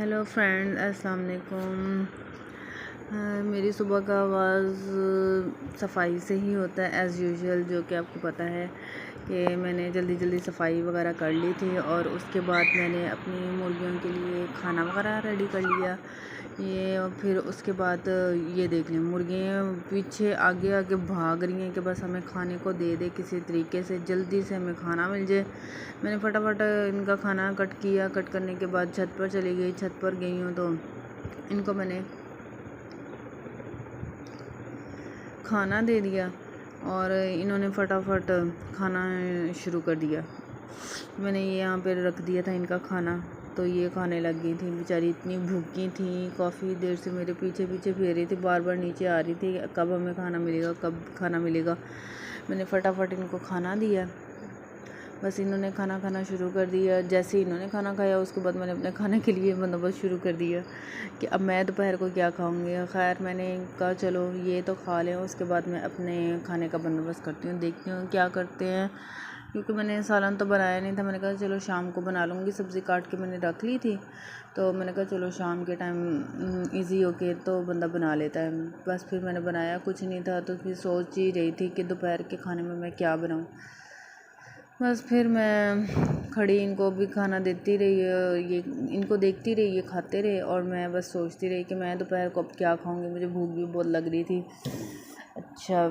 Hello friend, अस्सलाम वालेकुम। मेरी सुबह का आगाज़ सफाई से ही होता है एज़ यूजुअल, जो कि आपको पता है कि मैंने जल्दी जल्दी सफाई वगैरह कर ली थी और उसके बाद मैंने अपनी मुर्गियों के लिए खाना वगैरह रेडी कर लिया। ये और फिर उसके बाद ये देख लें, मुर्गियाँ पीछे आगे आगे भाग रही हैं कि बस हमें खाने को दे दे, किसी तरीके से जल्दी से हमें खाना मिल जाए। मैंने फटाफट इनका खाना कट किया। कट करने के बाद छत पर चली गई। छत पर गई हूँ तो इनको मैंने खाना दे दिया और इन्होंने फटाफट खाना शुरू कर दिया। मैंने ये यहाँ पे रख दिया था इनका खाना, तो ये खाने लग गई थी। बेचारी इतनी भूखी थी, काफ़ी देर से मेरे पीछे पीछे फिर रही थी, बार बार नीचे आ रही थी, कब हमें खाना मिलेगा, कब खाना मिलेगा। मैंने फटाफट इनको खाना दिया। बस इन्होंने खाना खाना शुरू कर दिया। जैसे ही इन्होंने खाना खाया उसके बाद मैंने अपने खाने के लिए बंदोबस्त शुरू कर दिया कि अब मैं दोपहर को क्या खाऊंगी। खैर मैंने कहा चलो ये तो खा लें, उसके बाद मैं अपने खाने का बंदोबस्त करती हूँ, देखती हूँ क्या करते हैं, क्योंकि मैंने सालन तो बनाया नहीं था। मैंने कहा चलो शाम को बना लूँगी। सब्ज़ी काट के मैंने रख ली थी, तो मैंने कहा चलो शाम के टाइम ईज़ी होके तो बंदा बना लेता है। बस फिर मैंने बनाया कुछ नहीं था, तो फिर सोच ही रही थी कि दोपहर के खाने में मैं क्या बनाऊँ। बस फिर मैं खड़ी इनको भी खाना देती रही, ये इनको देखती रही, ये खाते रहे और मैं बस सोचती रही कि मैं दोपहर को अब क्या खाऊंगी। मुझे भूख भी बहुत लग रही थी। अच्छा,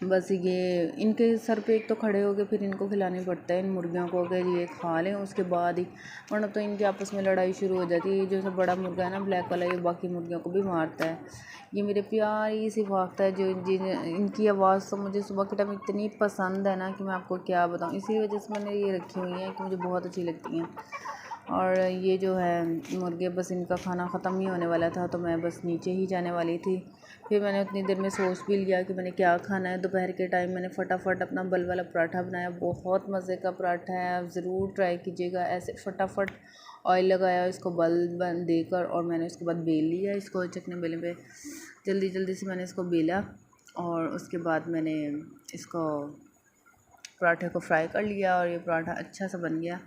बस ये इनके सर पे एक तो खड़े हो गए, फिर इनको खिलानी पड़ता है इन मुर्गियों को कि ये खा लें, उसके बाद ही, वरना तो इनके आपस में लड़ाई शुरू हो जाती है। जो सब बड़ा मुर्गा है ना, ब्लैक वाला, ये बाकी मुर्गियों को भी मारता है। ये मेरे प्यारी सी भागता है, जो इनकी आवाज़ तो मुझे सुबह के टाइम इतनी पसंद है ना कि मैं आपको क्या बताऊँ। इसी वजह से मैंने ये रखी हुई है कि मुझे बहुत अच्छी लगती हैं। और ये जो है मुर्गे, बस इनका खाना ख़त्म ही होने वाला था, तो मैं बस नीचे ही जाने वाली थी। फिर मैंने उतनी देर में सोच भी लिया कि मैंने क्या खाना है। दोपहर के टाइम मैंने फटाफट अपना बल वाला पराठा बनाया। बहुत मज़े का पराठा है, आप ज़रूर ट्राई कीजिएगा। ऐसे फटाफट ऑयल लगाया, इसको बल बन देकर, और मैंने उसके बाद बेल लिया इसको चकने बेले पे। जल्दी जल्दी से मैंने इसको बेला और उसके बाद मैंने इसको पराठे को फ्राई कर लिया और ये पराठा अच्छा सा बन गया।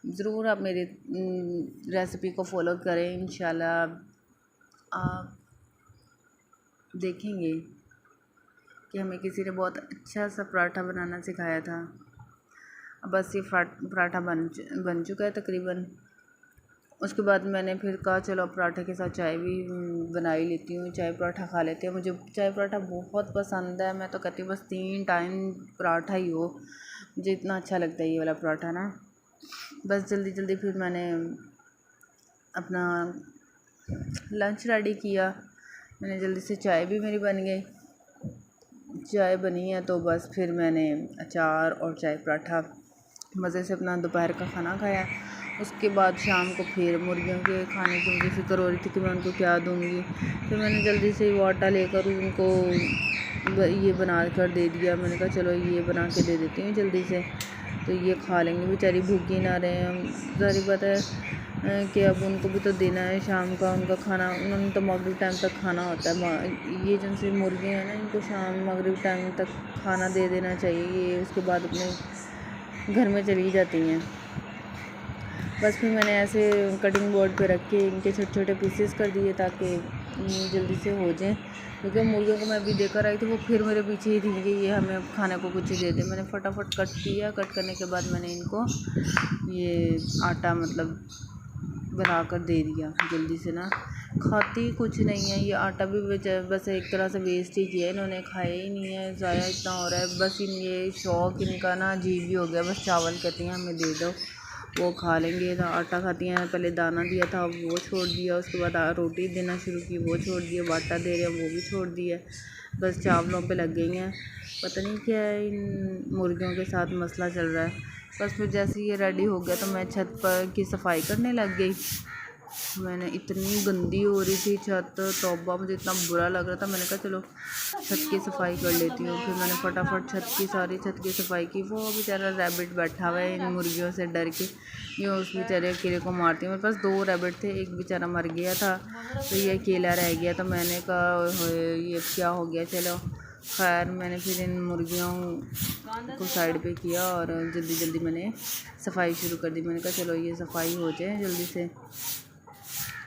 ज़रूर आप मेरी रेसिपी को फॉलो करें, इंशाल्लाह आप देखेंगे कि हमें किसी ने बहुत अच्छा सा पराठा बनाना सिखाया था। बस ये पराठा बन चुका है तकरीबन। उसके बाद मैंने फिर कहा चलो पराठे के साथ चाय भी बना ही लेती हूँ, चाय पराठा खा लेते हैं। मुझे चाय पराठा बहुत पसंद है। मैं तो कहती हूँ बस 3 टाइम पराठा ही हो, मुझे इतना अच्छा लगता है ये वाला पराठा ना। बस जल्दी जल्दी फिर मैंने अपना लंच रेडी किया। मैंने जल्दी से चाय भी मेरी बन गई। चाय बनी है तो बस फिर मैंने अचार और चाय पराठा मज़े से अपना दोपहर का खाना खाया। उसके बाद शाम को फिर मुर्गियों के खाने की मुझे फ़िक्र हो रही थी कि मैं उनको क्या दूँगी। फिर मैंने जल्दी से वो आटा लेकर उनको ये बना कर दे दिया। मैंने कहा चलो ये बना के दे देती हूँ जल्दी से, तो ये खा लेंगे, बेचारी भूखी ना रहे। ज़ाहिर बात है कि अब उनको भी तो देना है शाम का उनका खाना। उन्होंने तो मगरिब टाइम तक खाना होता है। ये जिनसे मुर्गियाँ हैं ना, इनको शाम मगरिब टाइम तक खाना दे देना चाहिए। ये उसके बाद अपने घर में चली जाती हैं। बस फिर मैंने ऐसे कटिंग बोर्ड पे रख के इनके छोटे छोटे पीसेस कर दिए ताकि जल्दी से हो जाएं। क्योंकि मुर्गियों को मैं अभी देकर आई थी, वो फिर मेरे पीछे ही थी कि ये हमें खाने को कुछ दे दे। मैंने फटाफट कट किया। कट करने के बाद मैंने इनको ये आटा मतलब बना कर दे दिया जल्दी से ना। खाती कुछ नहीं है ये आटा भी, बस एक तरह से वेस्ट ही किया, इन्होंने खाया ही नहीं है। ज़ाया इतना हो रहा है। बस ये शौक़ इनका ना अजीब ही हो गया। बस चावल कहती हैं हमें दे दो, वो खा लेंगे। आटा खाती हैं, पहले दाना दिया था वो छोड़ दिया, उसके बाद रोटी देना शुरू की, वो छोड़ दिया। आटा दे रहे हैं वो भी छोड़ दिया। बस चावलों पे लग गई हैं। पता नहीं क्या है इन मुर्गियों के साथ मसला चल रहा है। बस फिर जैसे ही ये रेडी हो गया तो मैं छत पर की सफाई करने लग गई। मैंने इतनी गंदी हो रही थी छत, तौबा, मुझे इतना बुरा लग रहा था। मैंने कहा चलो छत की सफाई कर लेती हूँ। फिर मैंने फटाफट सारी छत की सफाई की। वो बेचारा रैबिट बैठा हुआ है इन मुर्गियों से डर के, ये उस बेचारे अकेले को मारती है। मेरे पास 2 रैबिट थे, एक बेचारा मर गया था तो ये अकेला रह गया। तो मैंने कहा ये क्या हो गया, चलो खैर मैंने फिर इन मुर्गियों को साइड पे किया और जल्दी जल्दी मैंने सफाई शुरू कर दी। मैंने कहा चलो ये सफाई हो जाए जल्दी से,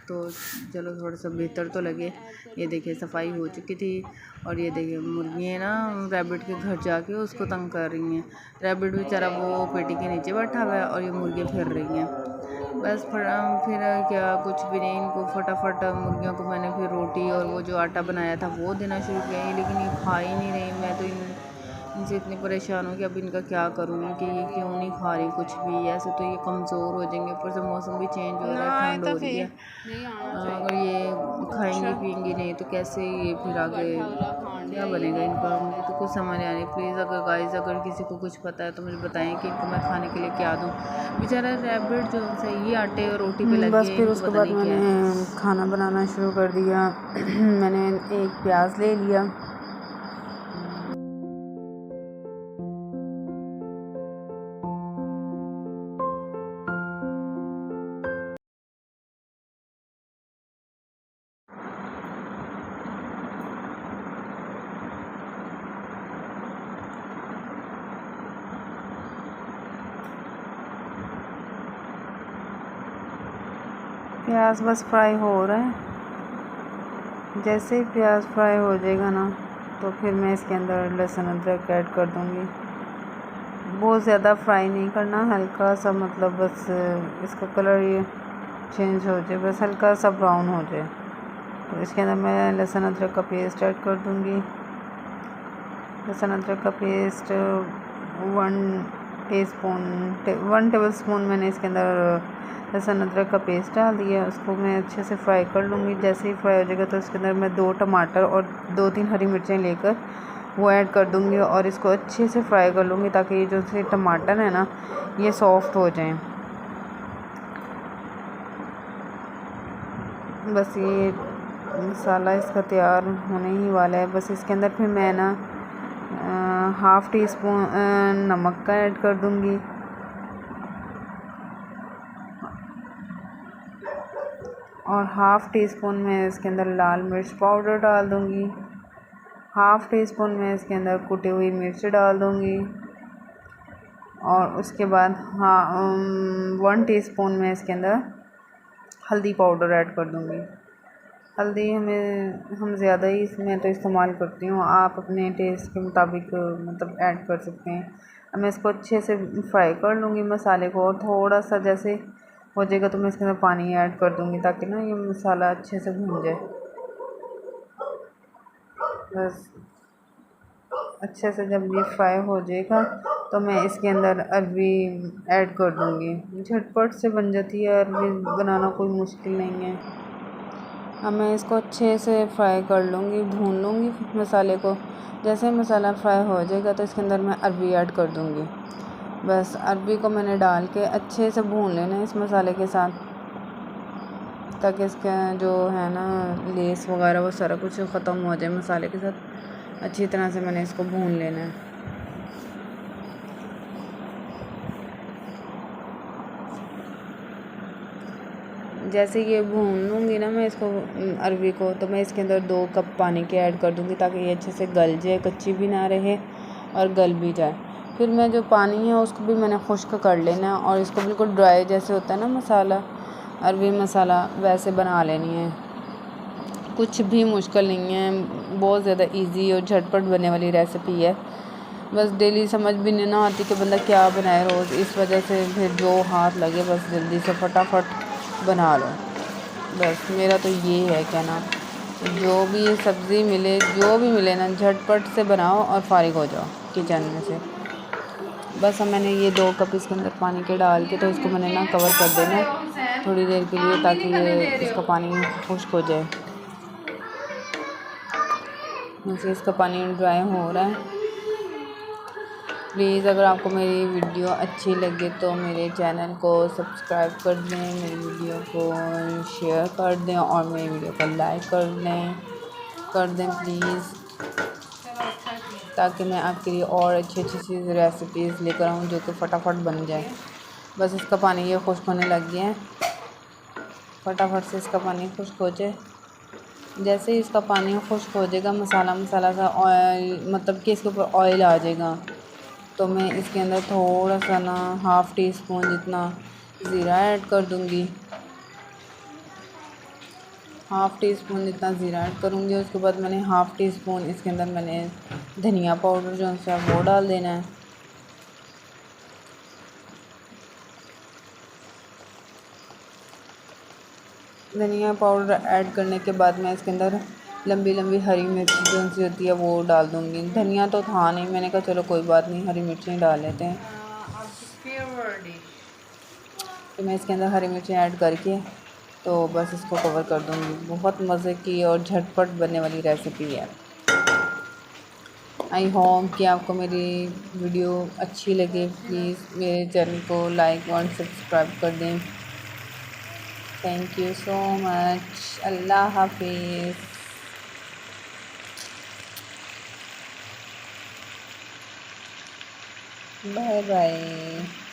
तो चलो थोड़ा सा बेहतर तो लगे। ये देखिए सफाई हो चुकी थी और ये देखिए मुर्गियाँ ना रैबिट के घर जाके उसको तंग कर रही हैं। रैबिट बेचारा वो पेटी के नीचे बैठा हुआ है और ये मुर्गियाँ फिर रही हैं। बस फिर क्या कुछ भी नहीं, इनको फटाफट मुर्गियों को मैंने फिर रोटी और वो जो आटा बनाया था वो देना शुरू किया, लेकिन ये खा ही नहीं रही। मैं तो इनसे इतनी परेशान हूँ कि अब इनका क्या करूँ कि ये क्यों नहीं खा रही कुछ भी। ऐसे तो ये कमज़ोर हो जाएंगे, ऊपर से मौसम भी चेंज हो रहा है, ठंड हो रही है। अगर ये खाएंगी पियेंगी नहीं तो कैसे ये फिर आगे क्या बनेगा इनका, मुझे तो कुछ समझ नहीं आ रही। प्लीज़ अगर गाइस अगर किसी को कुछ पता है तो मुझे बताएं कि इनको मैं खाने के लिए क्या दूँ। बेचारा रैबिट जो सही आटे और रोटी पे लग बस गया, फिर इनको उसके पता बाद नहीं क्या है। मैंने खाना बनाना शुरू कर दिया। मैंने एक प्याज ले लिया, प्याज बस फ्राई हो रहा है। जैसे ही प्याज फ्राई हो जाएगा ना तो फिर मैं इसके अंदर लहसुन अदरक ऐड कर दूँगी। बहुत ज़्यादा फ्राई नहीं करना, हल्का सा मतलब बस इसका कलर ये चेंज हो जाए, बस हल्का सा ब्राउन हो जाए। तो इसके अंदर मैं लहसुन अदरक का पेस्ट ऐड कर दूँगी। लहसुन अदरक का पेस्ट 1 टेबल स्पून मैंने इसके अंदर लहसुन अदरक का पेस्ट डाल दिया। उसको मैं अच्छे से फ्राई कर लूँगी। जैसे ही फ्राई हो जाएगा तो इसके अंदर मैं 2 टमाटर और 2-3 हरी मिर्चें लेकर वो ऐड कर दूँगी और इसको अच्छे से फ्राई कर लूँगी ताकि ये जो से टमाटर है ना ये सॉफ्ट हो जाएं। बस ये मसाला इसका तैयार होने ही वाला है। बस इसके अंदर फिर मैं ना हाफ़ टी स्पून नमक का ऐड कर दूँगी और हाफ़ टी स्पून में इसके अंदर लाल मिर्च पाउडर डाल दूँगी। हाफ़ टी स्पून में इसके अंदर कुटी हुई मिर्च डाल दूँगी और उसके बाद 1 टीस्पून में इसके अंदर हल्दी पाउडर ऐड कर दूँगी। हल्दी हम ज़्यादा ही इसमें तो इस्तेमाल करती हूँ, आप अपने टेस्ट के मुताबिक मतलब ऐड कर सकते हैं। अब मैं इसको अच्छे से फ्राई कर लूँगी मसाले को और थोड़ा सा जैसे हो जाएगा तो मैं इसके अंदर पानी ऐड कर दूँगी ताकि ना ये मसाला अच्छे से भून जाए। बस अच्छे से जब ये फ्राई हो जाएगा तो मैं इसके अंदर अरबी ऐड कर दूँगी। झटपट से बन जाती है, अरबी बनाना कोई मुश्किल नहीं है। अब मैं इसको अच्छे से फ्राई कर लूँगी, भून लूँगी मसाले को। जैसे मसाला फ्राई हो जाएगा तो इसके अंदर मैं अरबी ऐड कर दूँगी। बस अरबी को मैंने डाल के अच्छे से भून लेना है इस मसाले के साथ, ताकि इसका जो है ना लेस वगैरह वो सारा कुछ ख़त्म हो जाए मसाले के साथ। अच्छी तरह से मैंने इसको भून लेना है। जैसे ये भून लूँगी ना मैं इसको अरबी को, तो मैं इसके अंदर 2 कप पानी के ऐड कर दूँगी ताकि ये अच्छे से गल जाए, कच्ची भी ना रहे और गल भी जाए। फिर मैं जो पानी है उसको भी मैंने खुश्क कर लेना है और इसको बिल्कुल ड्राई जैसे होता है ना मसाला, अरबी मसाला, वैसे बना लेनी है। कुछ भी मुश्किल नहीं है, बहुत ज़्यादा इजी और झटपट बनने वाली रेसिपी है। बस डेली समझ भी नहीं ना आती कि बंदा क्या बनाए रोज़, इस वजह से फिर जो हाथ लगे बस जल्दी से फटाफट बना लो। बस मेरा तो ये है कहना, जो भी सब्ज़ी मिले जो भी मिले ना झटपट से बनाओ और फारिग हो जाओ किचन में से। बस अब मैंने ये 2 कप इसके अंदर पानी के डाल के तो इसको मैंने ना कवर कर देना है थोड़ी देर के लिए, ताकि ये इसका पानी खुश्क हो जाए। मुझे इसका पानी ड्राई हो रहा है। प्लीज़ अगर आपको मेरी वीडियो अच्छी लगे तो मेरे चैनल को सब्सक्राइब कर दें, मेरी वीडियो को शेयर कर दें और मेरी वीडियो को लाइक कर दें प्लीज़, ताकि मैं आपके लिए और अच्छी चीज़ रेसिपीज़ लेकर आऊँ जो कि फटाफट बन जाए। बस इसका पानी ये खुश्क होने लग गया है, फटाफट से इसका पानी खुश्क हो जाए जैसे ही इसका पानी खुश्क हो जाएगा, मसाला मसाला सा ऑयल, मतलब कि इसके ऊपर ऑयल आ जाएगा, तो मैं इसके अंदर थोड़ा सा ना हाफ़ टी स्पून जितना ज़ीरा ऐड कर दूँगी। हाफ़ टी स्पून जितना ज़ीरा ऐड करूँगी। उसके बाद मैंने हाफ़ टी स्पून इसके अंदर मैंने धनिया पाउडर जो सा वो डाल देना है। धनिया पाउडर ऐड करने के बाद मैं इसके अंदर लंबी लंबी हरी मिर्च जो सी होती है वो डाल दूँगी। धनिया तो था नहीं, मैंने कहा चलो कोई बात नहीं, हरी मिर्चें डाल लेते हैं। तो मैं इसके अंदर हरी मिर्चें ऐड करके तो बस इसको कवर कर दूँगी। बहुत मज़े की और झटपट बनने वाली रेसिपी है। आई होप कि आपको मेरी वीडियो अच्छी लगे। प्लीज़ मेरे चैनल को लाइक और सब्सक्राइब कर दें। Thank you so much. अल्लाह हाफिज़। Bye bye.